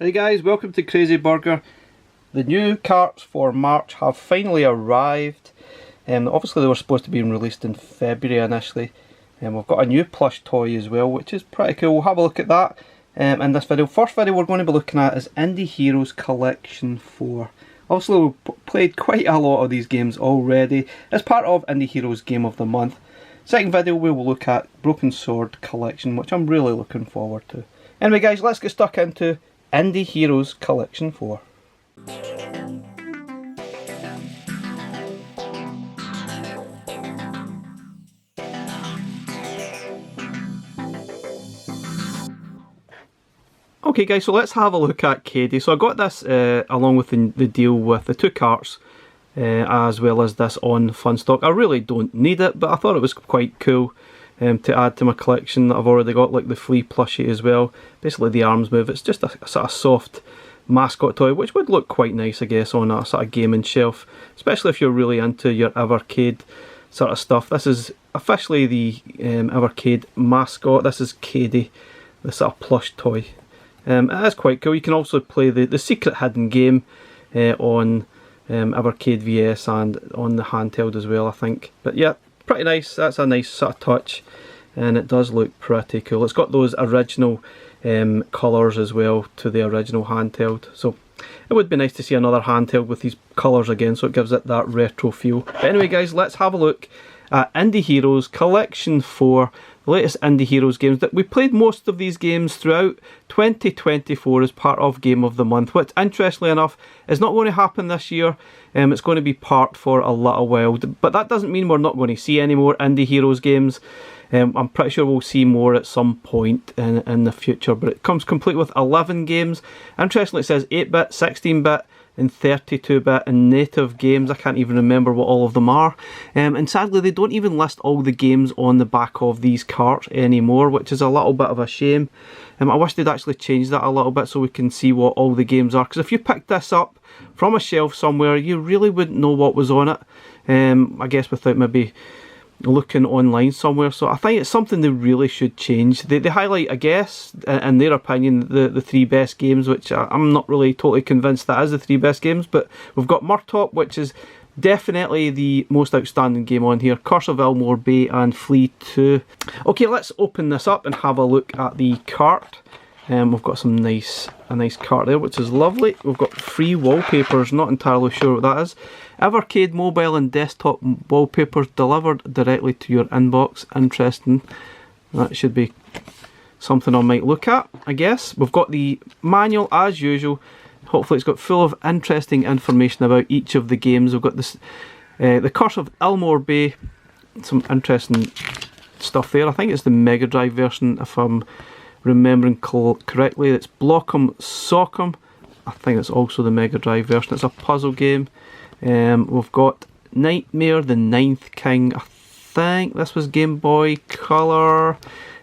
Hey guys, welcome to Crazy Burger. The new carts for March have finally arrived. Obviously they were supposed to be released in February initially. We've got a new plush toy as well, which is pretty cool. We'll have a look at that in this video. First video we're going to be looking at is Indie Heroes Collection 4. Obviously we've played quite a lot of these games already as part of Indie Heroes Game of the Month. Second video we will look at Broken Sword Collection, which I'm really looking forward to. Anyway guys, let's get stuck into Indie Heroes Collection 4. Okay guys, so let's have a look at Cadey. So I got this along with the deal with the two carts as well as this on Funstock. I really don't need it, but I thought it was quite cool to add to my collection. I've already got like the Flea Plushie as well. Basically the arms move. It's just a sort of soft mascot toy, which would look quite nice I guess on a sort of gaming shelf, especially if you're really into your Evercade sort of stuff. This is officially the Evercade mascot. This is Cadey, the sort of plush toy. It is quite cool. You can also play the secret hidden game on Evercade VS and on the handheld as well, I think. But yeah, pretty nice. That's a nice sort of touch, and it does look pretty cool. It's got those original colours as well to the original handheld, so it would be nice to see another handheld with these colours again, so it gives it that retro feel. But anyway guys, let's have a look at Indie Heroes Collection 4, the latest Indie Heroes games. That we played most of these games throughout 2024 as part of Game of the Month, which interestingly enough is not going to happen this year. It's going to be parked for a little while, but that doesn't mean we're not going to see any more Indie Heroes games. I'm pretty sure we'll see more at some point in the future, but it comes complete with 11 games. Interestingly, it says 8-bit, 16-bit, and 32-bit and native games. I can't even remember what all of them are. And sadly, they don't even list all the games on the back of these carts anymore, which is a little bit of a shame. I wish they'd actually change that a little bit so we can see what all the games are. Because if you picked this up from a shelf somewhere, you really wouldn't know what was on it. I guess without maybe looking online somewhere. So I think it's something they really should change. They highlight, I guess, in their opinion, the three best games, which I'm not really totally convinced that is the three best games. But we've got Murtop, which is definitely the most outstanding game on here, Curse of Illmoore Bay, and Flea 2. Okay, let's open this up and have a look at the cart. We've got a nice cart there, which is lovely. We've got free wallpapers, not entirely sure what that is. Evercade mobile and desktop wallpapers delivered directly to your inbox. Interesting. That should be something I might look at, I guess. We've got the manual as usual. Hopefully it's got full of interesting information about each of the games. We've got this, the Curse of Illmoore Bay. Some interesting stuff there. I think it's the Mega Drive version, if I'm remembering correctly. It's Block'em Sock'em. I think it's also the Mega Drive version. It's a puzzle game. We've got Nyghtmare, the Ninth King. I think this was Game Boy Color.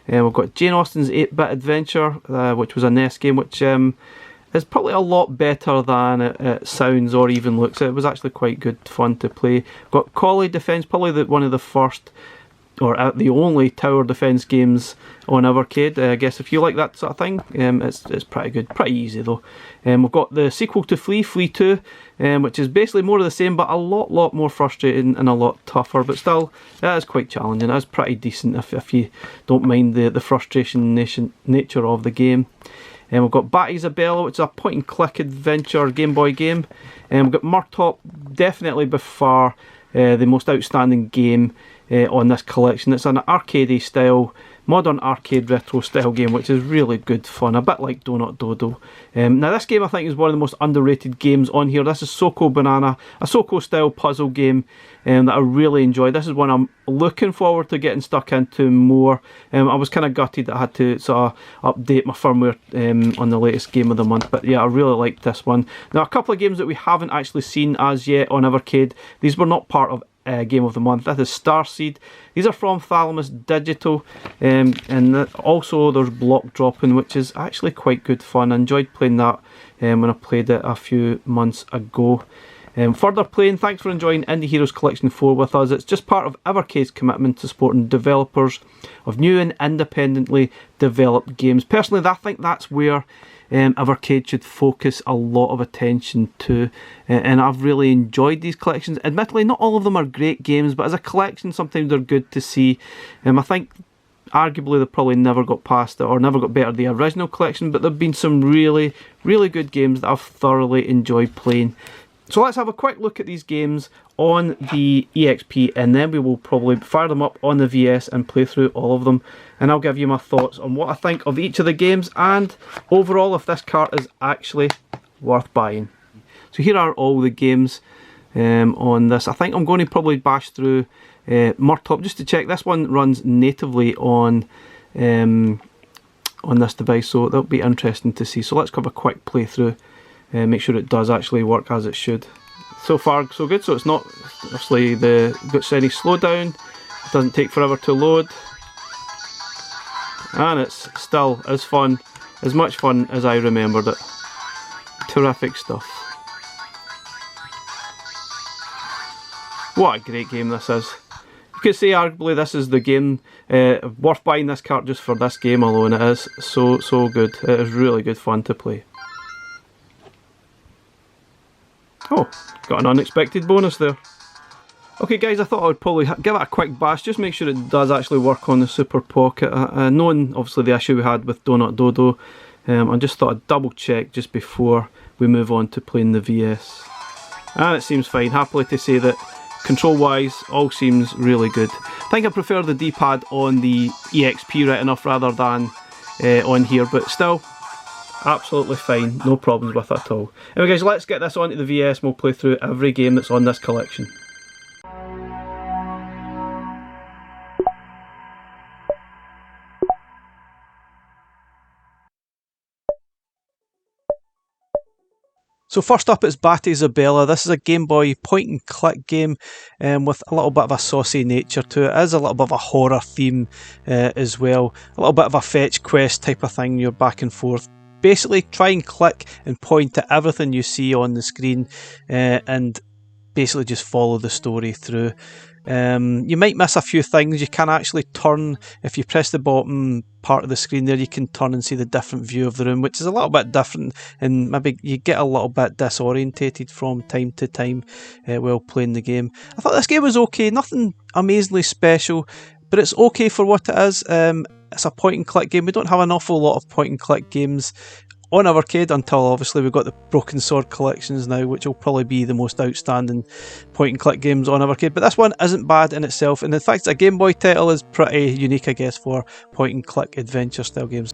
We've got Jane Austen's 8-bit Adventure, which was a NES game, which is probably a lot better than it sounds or even looks. It was actually quite good fun to play. We've got Collie Defense, probably one of the first or the only tower defense games on Evercade. I guess if you like that sort of thing, it's pretty good, pretty easy though. We've got the sequel to Flea 2, which is basically more of the same, but a lot more frustrating and a lot tougher, but still it is quite challenging. It is pretty decent if you don't mind the frustration nature of the game. We've got Batty Zabella, which is a point and click adventure Game Boy game. We've got Murtop, definitely by far the most outstanding game on this collection. It's an arcadey style, modern arcade retro style game, which is really good fun, a bit like Donut Dodo. Now this game I think is one of the most underrated games on here. This is Soko Banana, a Soko style puzzle game that I really enjoyed. This is one I'm looking forward to getting stuck into more. I was kind of gutted that I had to sort of update my firmware on the latest Game of the Month, but yeah, I really liked this one. Now a couple of games that we haven't actually seen as yet on Evercade, these were not part of Game of the Month. That is Starseed. These are from Thalamus Digital, and also there's Block Droppin, which is actually quite good fun. I enjoyed playing that when I played it a few months ago. Further playing, thanks for enjoying Indie Heroes Collection 4 with us. It's just part of Evercade's commitment to supporting developers of new and independently developed games. Personally, I think that's where Evercade should focus a lot of attention to, and I've really enjoyed these collections. Admittedly, not all of them are great games, but as a collection sometimes they're good to see. I think arguably they probably never got past it or never got better the original collection, but there have been some really good games that I've thoroughly enjoyed playing. So let's have a quick look at these games on the EXP, and then we will probably fire them up on the VS and play through all of them, and I'll give you my thoughts on what I think of each of the games and overall if this cart is actually worth buying. So here are all the games on this. I think I'm going to probably bash through Murtop just to check. This one runs natively on this device, so that'll be interesting to see. So let's have a quick playthrough. Make sure it does actually work as it should. So far so good, so it's not obviously got any slowdown, it doesn't take forever to load, and it's still as much fun as I remembered it. Terrific stuff. What a great game this is. You could say arguably this is the game worth buying this cart just for this game alone. It is so good. It is really good fun to play. Oh, got an unexpected bonus there. Okay guys, I thought I would probably give it a quick bash, just make sure it does actually work on the Super Pocket. Knowing obviously the issue we had with Donut Dodo, I just thought I'd double check just before we move on to playing the VS. And it seems fine. Happily to say that control wise all seems really good. I think I prefer the D-pad on the EXP right enough rather than on here, but still absolutely fine, no problems with it at all. Anyway guys, let's get this onto the VS and we'll play through every game that's on this collection. So first up it's Batty Zabella. This is a Game Boy point and click game with a little bit of a saucy nature to it. It is a little bit of a horror theme as well. A little bit of a fetch quest type of thing, you're back and forth. Basically try and click and point to everything you see on the screen and basically just follow the story through. You might miss a few things. You can actually turn, if you press the bottom part of the screen there, you can turn and see the different view of the room, which is a little bit different and maybe you get a little bit disorientated from time to time while playing the game. I thought this game was okay, nothing amazingly special, but it's okay for what it is. It's a point and click game. We don't have an awful lot of point and click games on Evercade until obviously we've got the Broken Sword collections now, which will probably be the most outstanding point and click games on Evercade. But this one isn't bad in itself, and in fact a Game Boy title is pretty unique, I guess, for point and click adventure style games.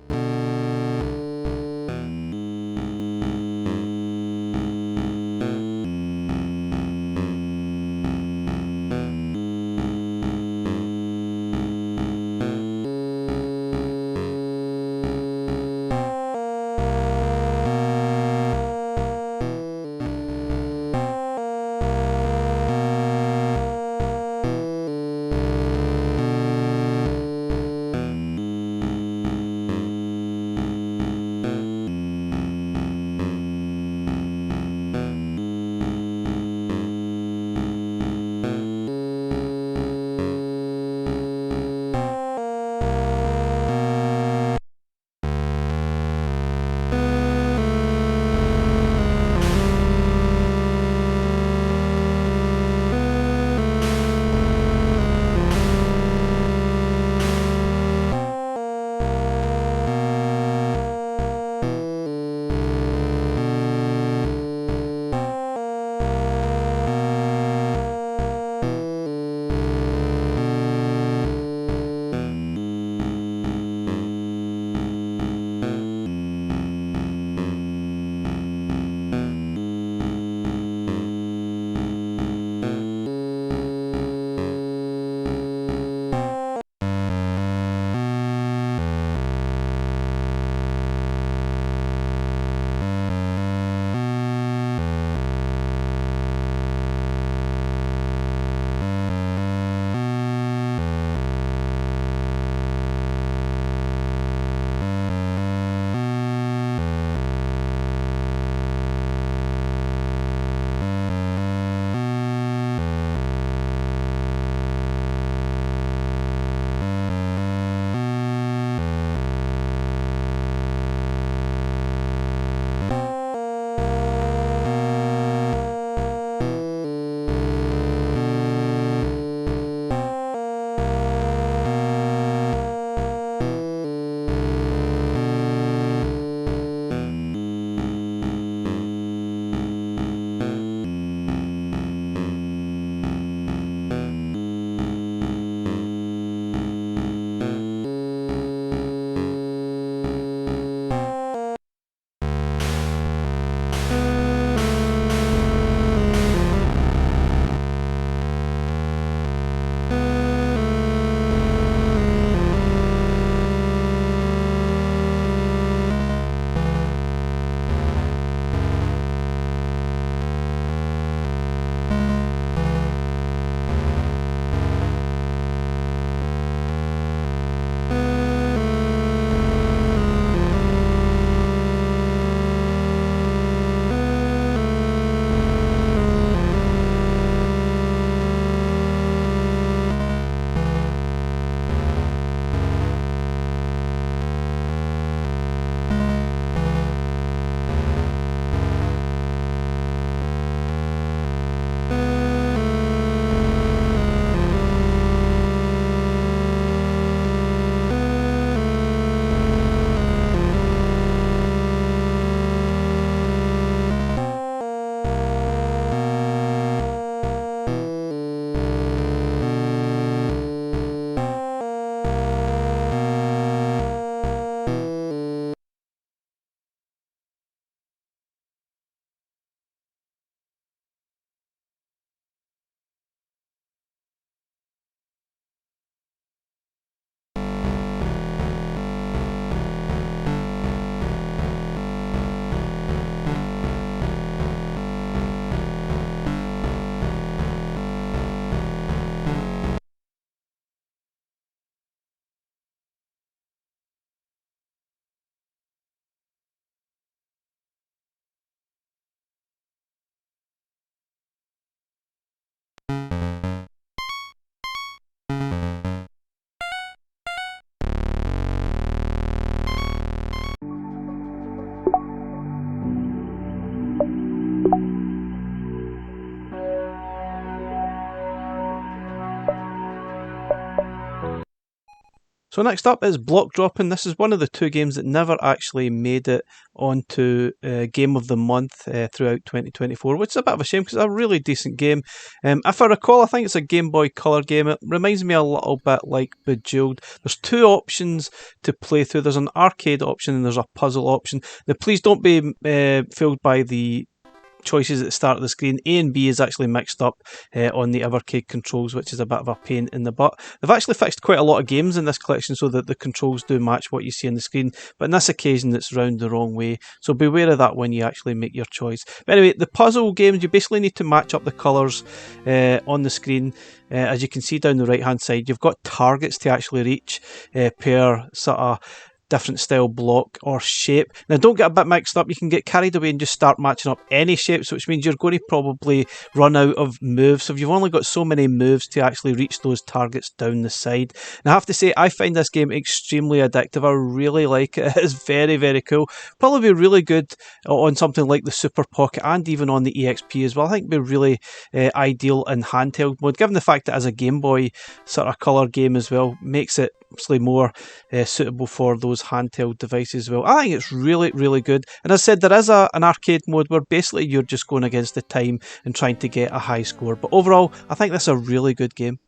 So next up is Block Droppin. This is one of the two games that never actually made it onto Game of the Month throughout 2024, which is a bit of a shame because it's a really decent game. If I recall, I think it's a Game Boy Color game. It reminds me a little bit like Bejeweled. There's two options to play through. There's an arcade option and there's a puzzle option. Now please don't be fooled by the choices at the start of the screen. A and B is actually mixed up on the Evercade controls, which is a bit of a pain in the butt. They've actually fixed quite a lot of games in this collection so that the controls do match what you see on the screen, but on this occasion it's round the wrong way, so beware of that when you actually make your choice. But anyway, the puzzle games, you basically need to match up the colours on the screen. As you can see down the right hand side, you've got targets to actually reach per sort of different style block or shape. Now don't get a bit mixed up, you can get carried away and just start matching up any shapes, which means you're going to probably run out of moves. So if you've only got so many moves to actually reach those targets down the side. Now I have to say, I find this game extremely addictive. I really like it. It is very, very cool. Probably be really good on something like the Super Pocket and even on the EXP as well. I think it'd be really ideal in handheld mode, given the fact that as a Game Boy sort of colour game as well, makes it obviously more suitable for those handheld devices as well. I think it's really, really good. And as I said, there is an arcade mode where basically you're just going against the time and trying to get a high score. But overall, I think this is a really good game.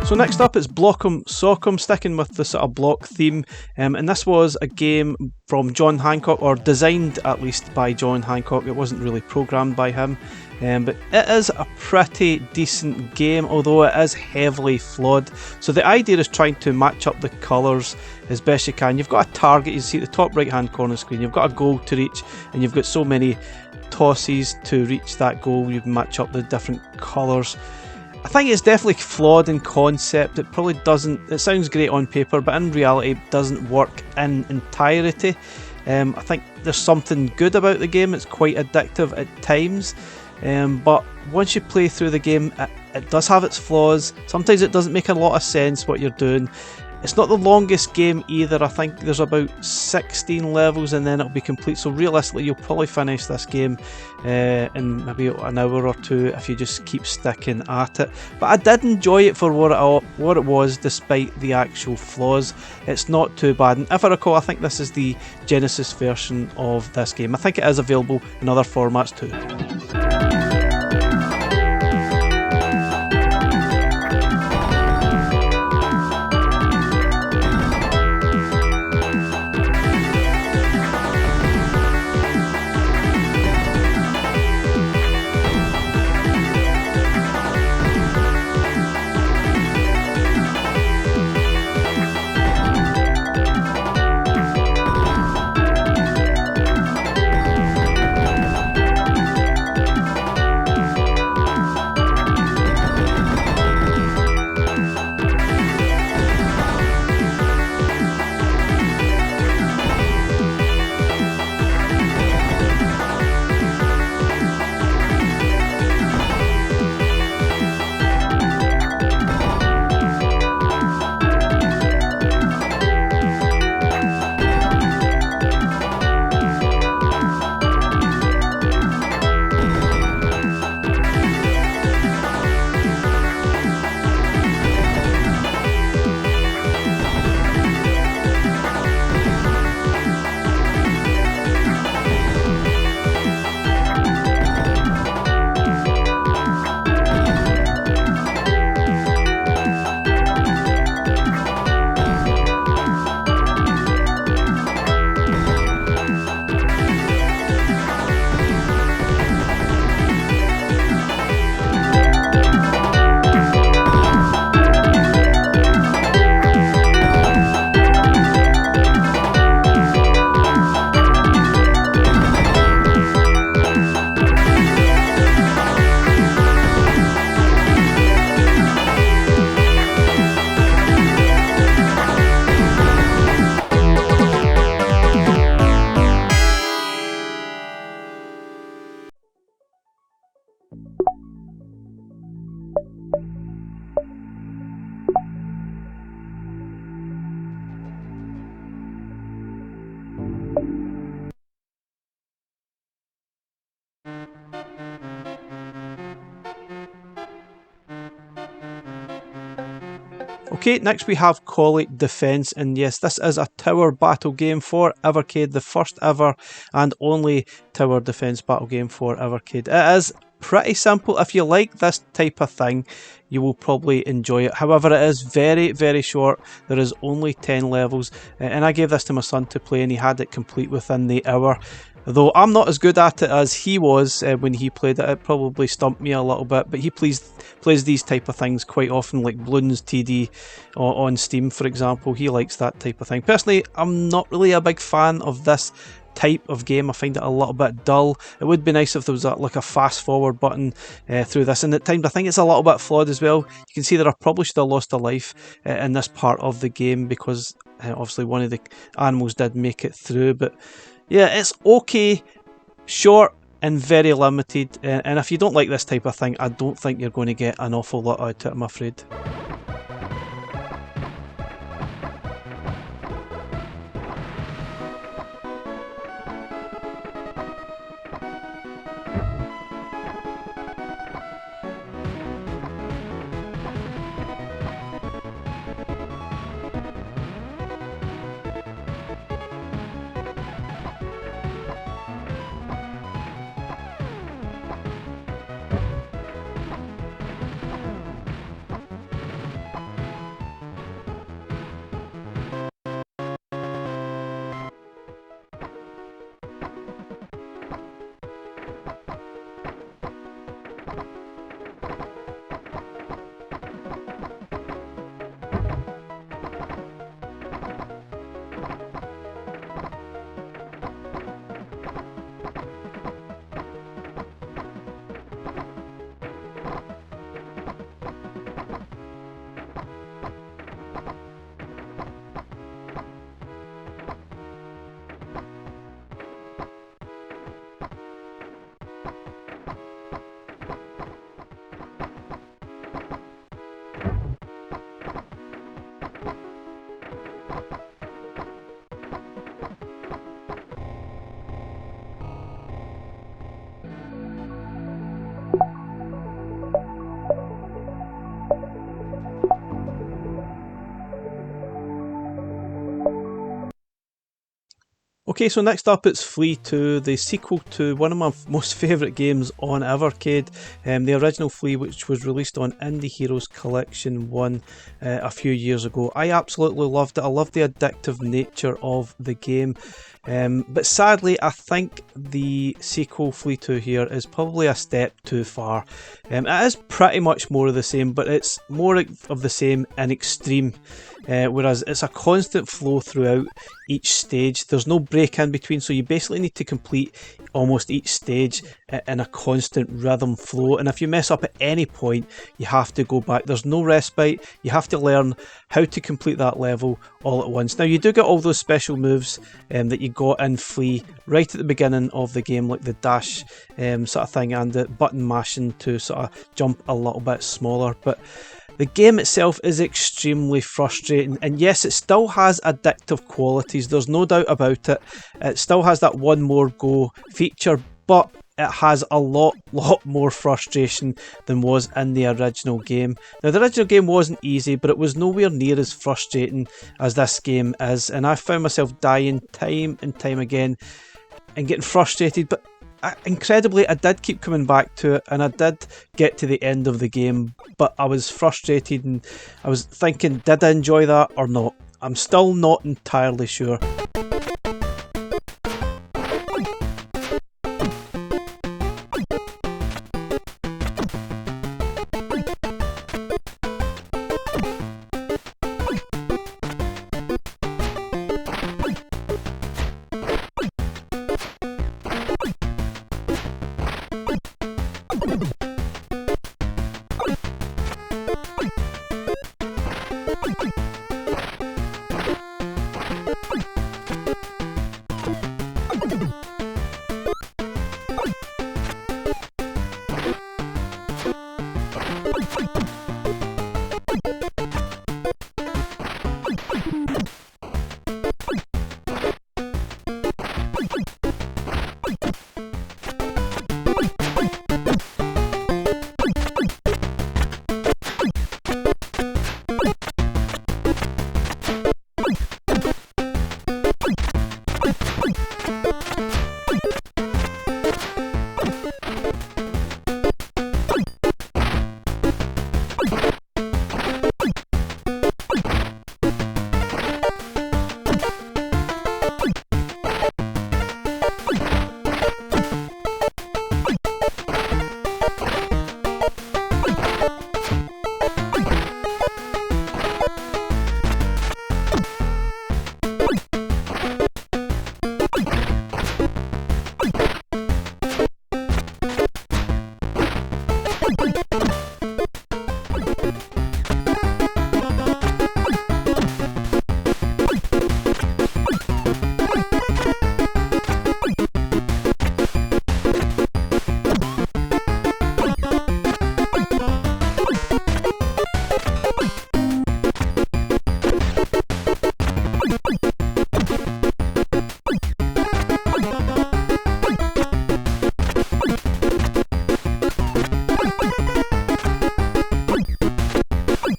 So next up is Block'em Sock'em, sticking with the sort of block theme, and this was a game from John Hancock, or designed at least by John Hancock. It wasn't really programmed by him, but it is a pretty decent game, although it is heavily flawed. So the idea is trying to match up the colours as best you can. You've got a target, you see at the top right hand corner of the screen, you've got a goal to reach, and you've got so many tosses to reach that goal. You match up the different colours. I think it's definitely flawed in concept. It probably doesn't, it sounds great on paper, but in reality it doesn't work in entirety. I think there's something good about the game. It's quite addictive at times, but once you play through the game, it does have its flaws. Sometimes it doesn't make a lot of sense what you're doing. It's not the longest game either. I think there's about 16 levels and then it'll be complete. So realistically, you'll probably finish this game in maybe an hour or two if you just keep sticking at it. But I did enjoy it for what it was, despite the actual flaws. It's not too bad. And if I recall, I think this is the Genesis version of this game. I think it is available in other formats too. Okay, next we have Collie Defense, and yes, this is a tower battle game for Evercade, the first ever and only tower defense battle game for Evercade. It is pretty simple. If you like this type of thing, you will probably enjoy it. However, it is very, very short. There is only 10 levels, and I gave this to my son to play, and he had it complete within the hour. Though I'm not as good at it as he was when he played it. It probably stumped me a little bit, but he plays these type of things quite often, like Bloons TD on Steam, for example. He likes that type of thing. Personally, I'm not really a big fan of this type of game. I find it a little bit dull. It would be nice if there was like a fast forward button through this, and at times I think it's a little bit flawed as well. You can see that I probably should have lost a life in this part of the game, because obviously one of the animals did make it through. But yeah, it's okay, short and very limited, and if you don't like this type of thing, I don't think you're going to get an awful lot out of it, I'm afraid. Okay, so next up it's Flea 2, the sequel to one of my most favourite games on Evercade, the original Flea, which was released on Indie Heroes Collection 1 a few years ago. I absolutely loved it. I loved the addictive nature of the game. But sadly, I think the sequel, Flea 2 here, is probably a step too far. It is pretty much more of the same, but it's more of the same in extreme. Whereas it's a constant flow throughout each stage. There's no break in between, so you basically need to complete almost each stage in a constant rhythm flow, and if you mess up at any point you have to go back. There's no respite. You have to learn how to complete that level all at once. Now you do get all those special moves that you got in Flea right at the beginning of the game, like the dash sort of thing and the button mashing to sort of jump a little bit smaller, but the game itself is extremely frustrating, and yes, it still has addictive qualities, there's no doubt about it. It still has that one more go feature, but it has a lot more frustration than was in the original game. Now the original game wasn't easy, but it was nowhere near as frustrating as this game is, and I found myself dying time and time again and getting frustrated, but incredibly I did keep coming back to it, and I did get to the end of the game, but I was frustrated and I was thinking, did I enjoy that or not? I'm still not entirely sure.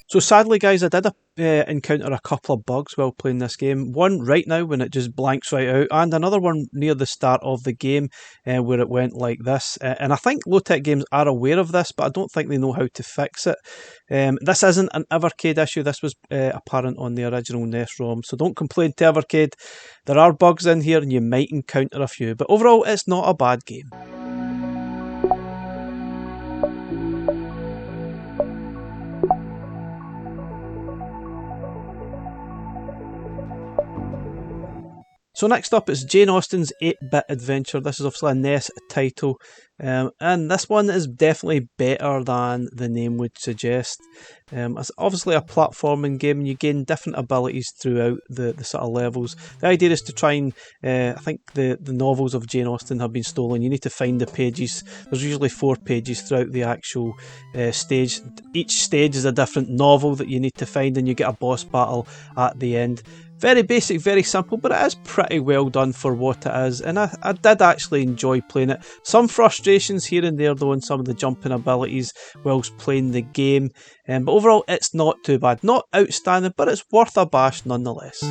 So sadly guys, I did encounter a couple of bugs while playing this game. One right now when it just blanks right out, and another one near the start of the game where it went like this. And I think low-tech games are aware of this, but I don't think they know how to fix it. This isn't an Evercade issue, this was apparent on the original NES ROM, so don't complain to Evercade. There are bugs in here and you might encounter a few, but overall it's not a bad game. So next up is Jane Austen's 8-Bit Adventure. This is obviously a NES title, and this one is definitely better than the name would suggest. It's obviously a platforming game, and you gain different abilities throughout the sort of levels. The idea is to try and, I think the novels of Jane Austen have been stolen. You need to find the pages. There's usually 4 pages throughout the actual stage. Each stage is a different novel that you need to find, and you get a boss battle at the end. Very basic, very simple, but it is pretty well done for what it is, and I did actually enjoy playing it. Some frustrations here and there though in some of the jumping abilities whilst playing the game, but overall it's not too bad. Not outstanding, but it's worth a bash nonetheless.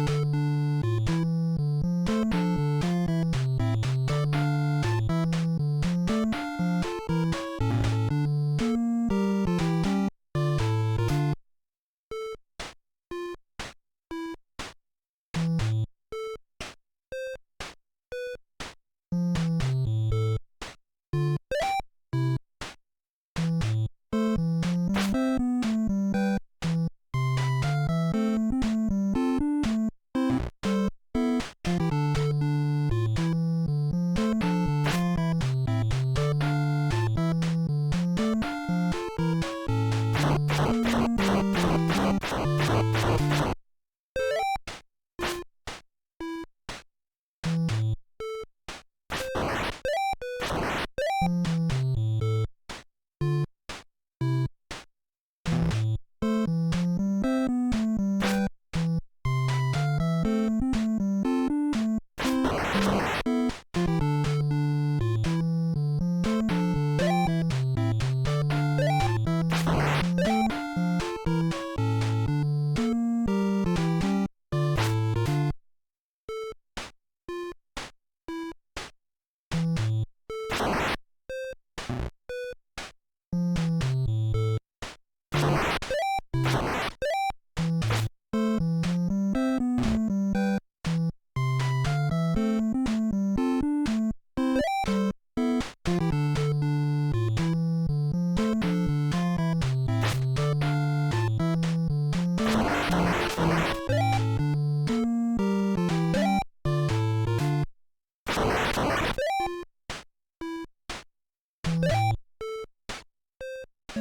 So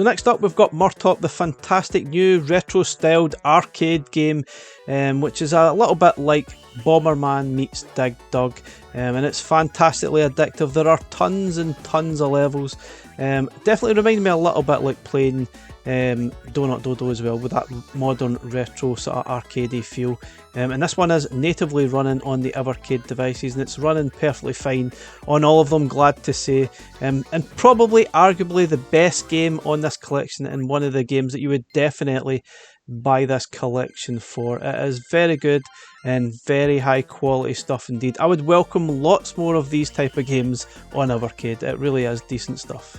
next up we've got Murtop, the fantastic new retro-styled arcade game, which is a little bit like Bomberman meets Dig Dug, and it's fantastically addictive. There are tons and tons of levels. Definitely reminds me a little bit like playing Donut Dodo as well, with that modern retro sort of arcadey feel. And this one is natively running on the Evercade devices, and it's running perfectly fine on all of them, glad to say. And probably arguably the best game on this collection, and one of the games that you would definitely buy this collection for. It is very good and very high quality stuff indeed. I would welcome lots more of these type of games on Evercade. It really is decent stuff.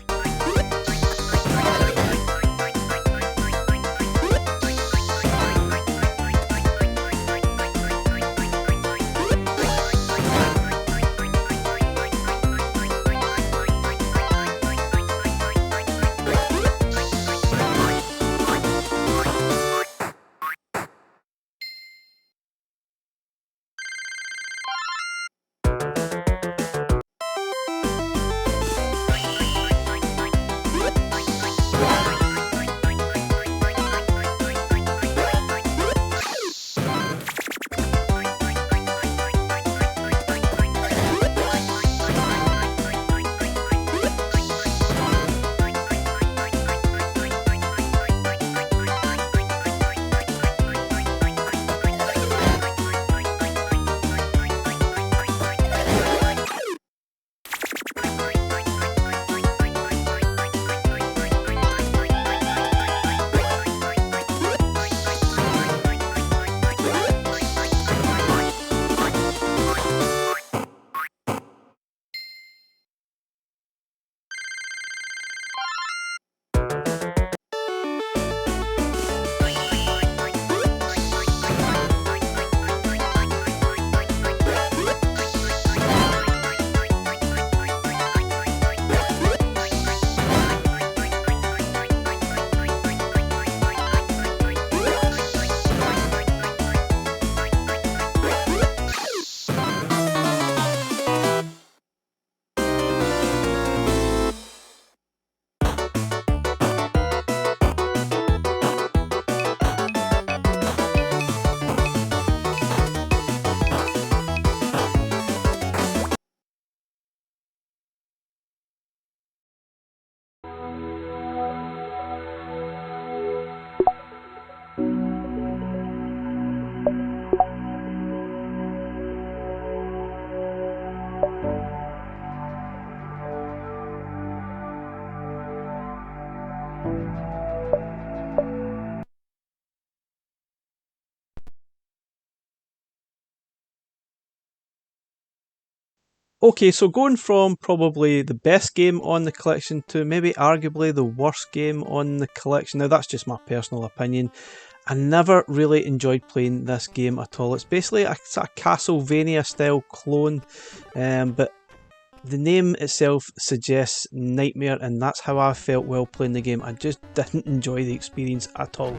Okay, so going from probably the best game on the collection to maybe arguably the worst game on the collection. Now that's just my personal opinion. I never really enjoyed playing this game at all. It's basically a Castlevania style clone, but the name itself suggests Nyghtmare, and that's how I felt while playing the game. I just didn't enjoy the experience at all.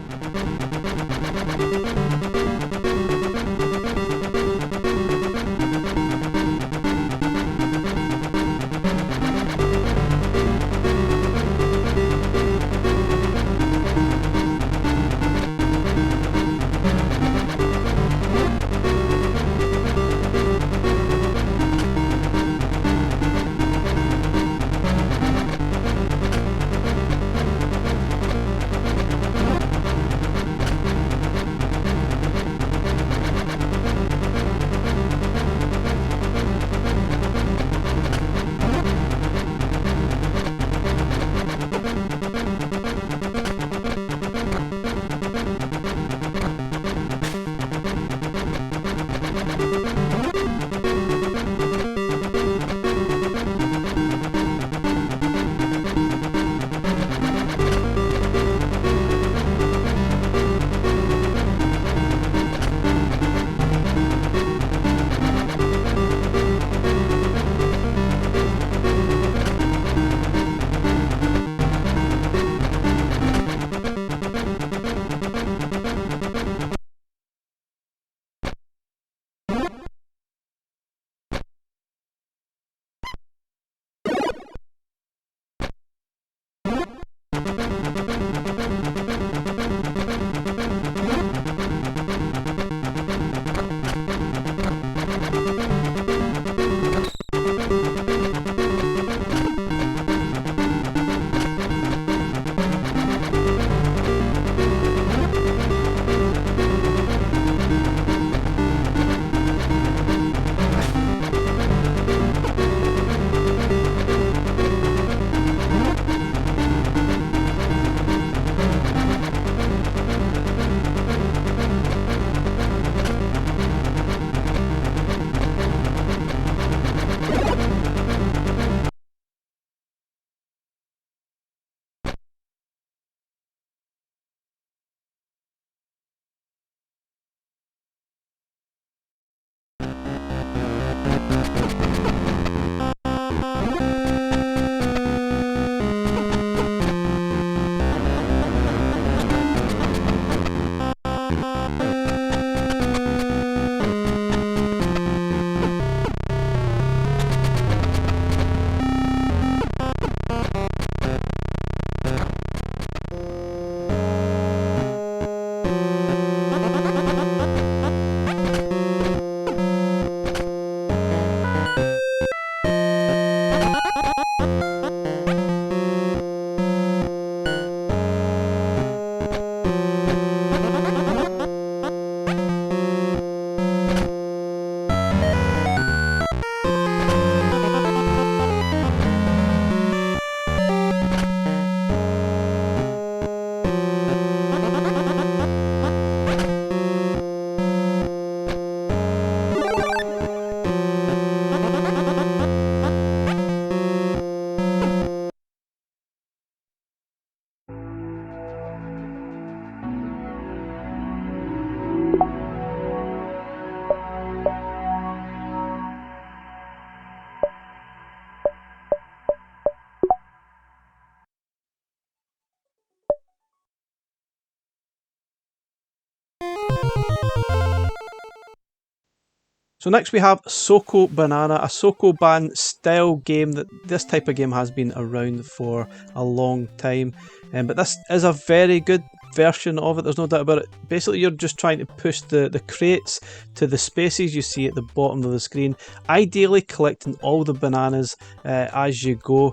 So next we have Soko Banana, a Soko Ban style game. That this type of game has been around for a long time, but this is a very good version of it, there's no doubt about it. Basically you're just trying to push the crates to the spaces you see at the bottom of the screen, ideally collecting all the bananas as you go.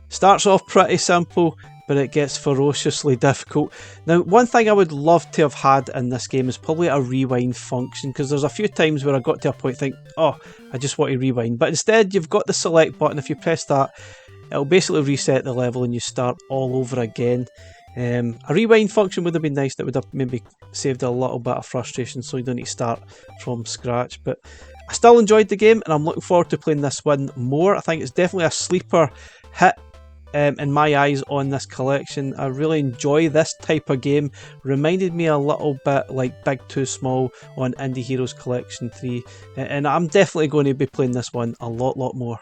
Starts off pretty simple, but it gets ferociously difficult. Now, one thing I would love to have had in this game is probably a rewind function, because there's a few times where I got to a point think, oh, I just want to rewind. But instead, you've got the select button. If you press that, it'll basically reset the level and you start all over again. A rewind function would have been nice. That would have maybe saved a little bit of frustration, so you don't need to start from scratch. But I still enjoyed the game, and I'm looking forward to playing this one more. I think it's definitely a sleeper hit in my eyes on this collection. I really enjoy this type of game. Reminded me a little bit like Big Too Small on Indie Heroes Collection 3, and I'm definitely going to be playing this one a lot more.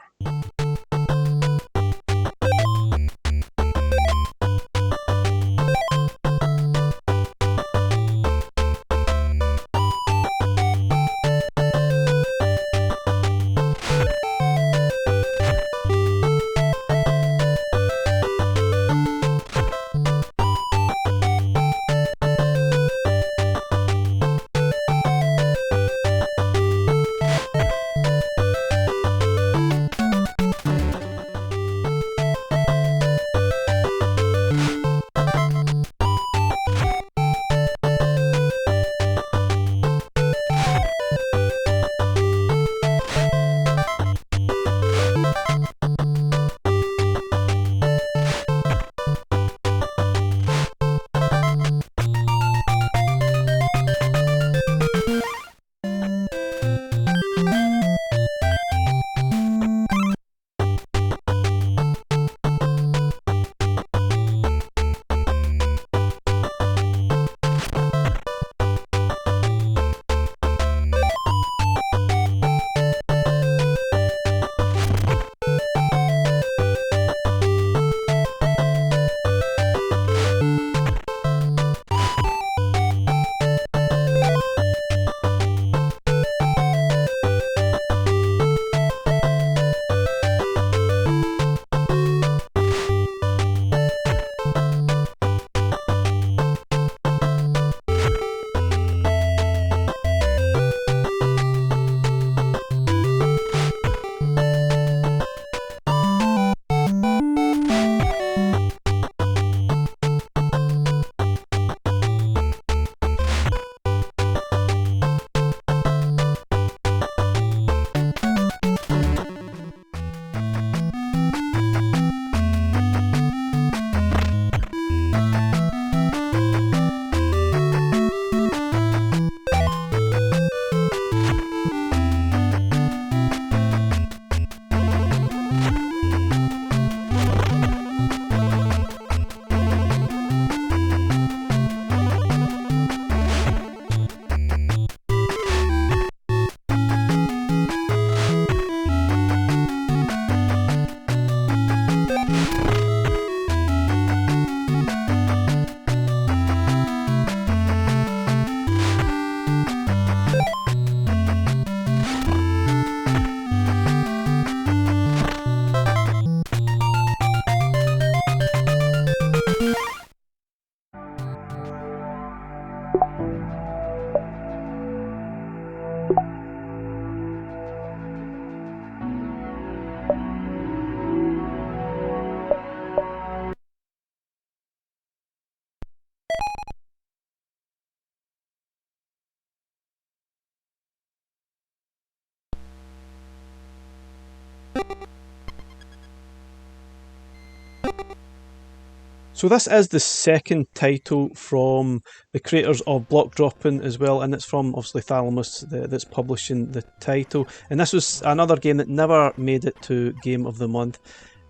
So this is the second title from the creators of Droppin as well, and it's from obviously Thalamus that's publishing the title. And this was another game that never made it to Game of the Month.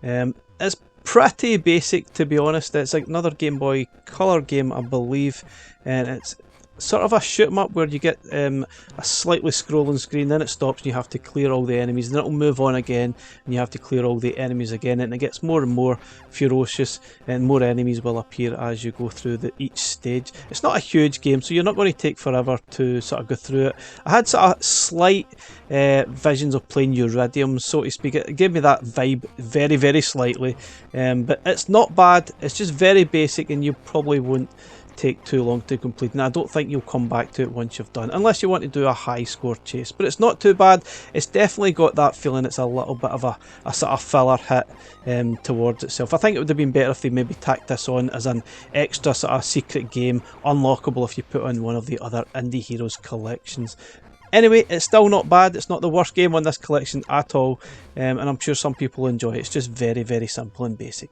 It's pretty basic, to be honest. It's like another Game Boy Color game, I believe, and it's sort of a shoot 'em up where you get a slightly scrolling screen, then it stops and you have to clear all the enemies, then it'll move on again and you have to clear all the enemies again, and it gets more and more ferocious and more enemies will appear as you go through each stage. It's not a huge game, so you're not going to take forever to sort of go through it. I had sort of slight visions of playing Uridium, so to speak. It gave me that vibe very slightly, but it's not bad. It's just very basic and you probably won't take too long to complete, and I don't think you'll come back to it once you've done, unless you want to do a high score chase. But it's not too bad. It's definitely got that feeling it's a little bit of a sort of filler hit towards itself. I think it would have been better if they maybe tacked this on as an extra sort of secret game, unlockable if you put on one of the other Indie Heroes collections. Anyway, it's still not bad. It's not the worst game on this collection at all, and I'm sure some people enjoy it. It's just very, very simple and basic.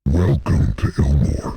Welcome to Illmoore.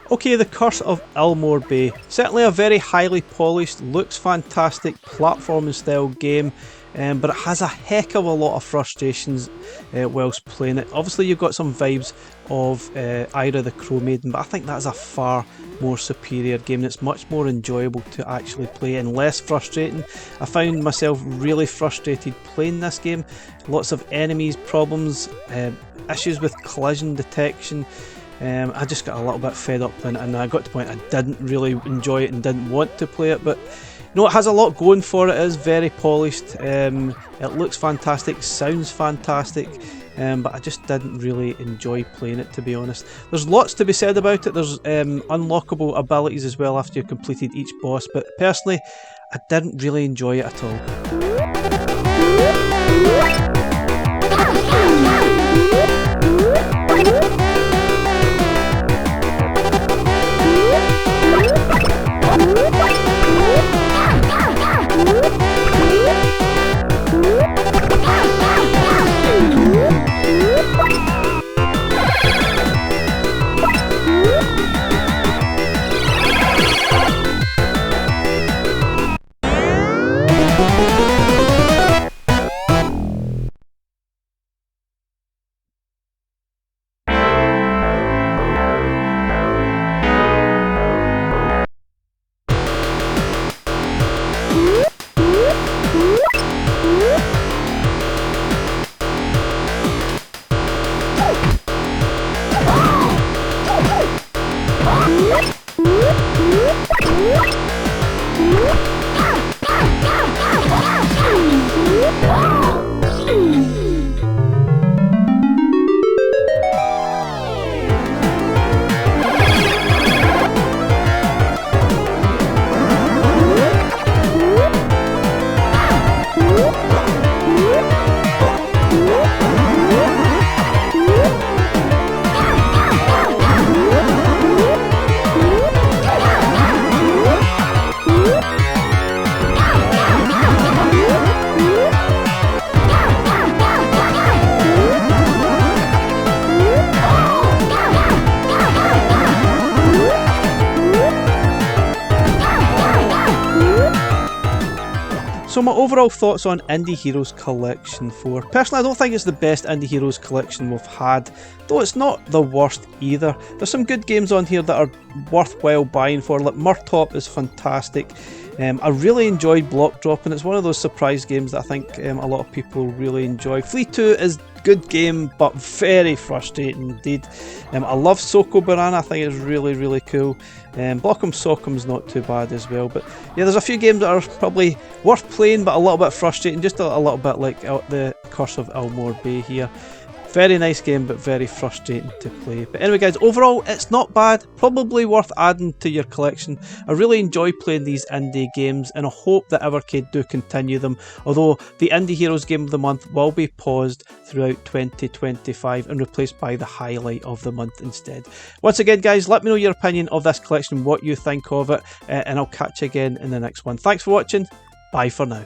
Okay, the Curse of Illmoore Bay. Certainly a very highly polished, looks fantastic, platforming style game, but it has a heck of a lot of frustrations whilst playing it. Obviously you've got some vibes of Ira the Crow Maiden, but I think that's a far more superior game that's much more enjoyable to actually play and less frustrating. I found myself really frustrated playing this game. Lots of enemies, problems, issues with collision detection. I just got a little bit fed up playing it, and I got to the point I didn't really enjoy it and didn't want to play it. But you know, it has a lot going for it. It is very polished, it looks fantastic, sounds fantastic, but I just didn't really enjoy playing it, to be honest. There's lots to be said about it. There's unlockable abilities as well after you've completed each boss, but personally I didn't really enjoy it at all. So my overall thoughts on Indie Heroes Collection 4. Personally, I don't think it's the best Indie Heroes collection we've had, though it's not the worst either. There's some good games on here that are worthwhile buying for, like Murtop is fantastic. I really enjoyed Block Droppin. It's one of those surprise games that I think a lot of people really enjoy. Flea 2 is good game, but very frustrating indeed. I love Soko Banana. I think it's really cool. Block'em Sock'em's not too bad as well. But yeah, there's a few games that are probably worth playing, but a little bit frustrating. Just a little bit like the Curse of Illmoore Bay here. Very nice game, but very frustrating to play. But anyway guys, overall it's not bad, probably worth adding to your collection. I really enjoy playing these indie games and I hope that Evercade do continue them, although the Indie Heroes Game of the Month will be paused throughout 2025 and replaced by the highlight of the month instead. Once again guys, let me know your opinion of this collection, what you think of it, and I'll catch you again in the next one. Thanks for watching, bye for now.